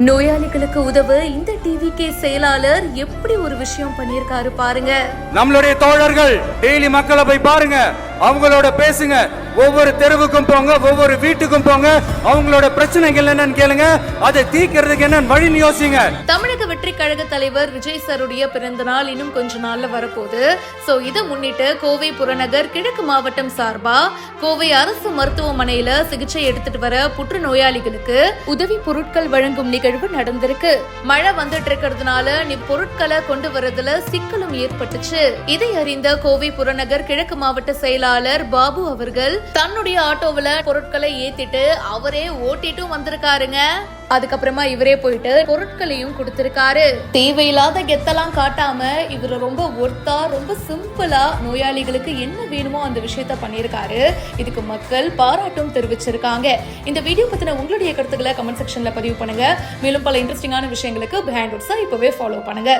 நோயாளிகளுக்கு உதவ இந்த டிவிகே செயலாளர் எப்படி ஒரு விஷயம் பண்ணியிருக்காரு பாருங்க. நம்மளுடைய தோழர்கள் டெய்லி மக்களை போய் பாருங்க, அவங்களோட பேசுங்க, ஒவ்வொரு தெருவுக்கும் போங்க, ஒவ்வொரு வீட்டுக்கும் போங்க, அவங்களோட பிரச்சனைகள் என்னன்னு கேளுங்க, அதை தீர்க்கிறதுக்கு என்னன்னு வழி யோசிங்க. தமிழக வெற்றி கழக தலைவர் விஜய் சாருடைய பிறந்த நாள் இன்னும் கொஞ்ச நாள்ல வரப்போகுது. சோ இதை முன்னிட்டு கோவை புறநகர் கிழக்கு மாவட்டம் சார்பா கோவை அரசு மருத்துவமனையில சிகிச்சை எடுத்துட்டு வர புற்றுநோயாளிகளுக்கு உதவி பொருட்கள் வழங்கும் நிகழ்வு நடந்திருக்கு. மழை வந்துட்டு இருக்கிறதுனால பொருட்களை கொண்டு வரதுல சிக்கலும் ஏற்பட்டுச்சு. இதை அறிந்த கோவை புறநகர் கிழக்கு மாவட்ட செயலாளர் பாபு அவர்கள் தன்னுடைய ஆட்டோவில பொருட்களை ஏத்திட்டு அவரே ஓட்டிட்டும் வந்திருக்காருங்க. அதுக்கப்புறமா இவரே போயிட்டு பொருட்களையும் கொடுத்திருக்காரு. தேவையில்லாத கெத்தெல்லாம் காட்டாம இவரு ரொம்ப ஒர்த்தா ரொம்ப சிம்பிளா நோயாளிகளுக்கு என்ன வேணுமோ அந்த விஷயத்த பண்ணிருக்காரு. இதுக்கு மக்கள் பாராட்டும் தெரிவிச்சிருக்காங்க. இந்த வீடியோ பத்தின உங்களுடைய கருத்துக்களை கமெண்ட் செக்ஷன்ல பதிவு பண்ணுங்க. மேலும் பல இன்ட்ரெஸ்டிங்கான விஷயங்களுக்கு பிஹைண்ட் வுட்ஸை இப்பவே ஃபாலோ பண்ணுங்க.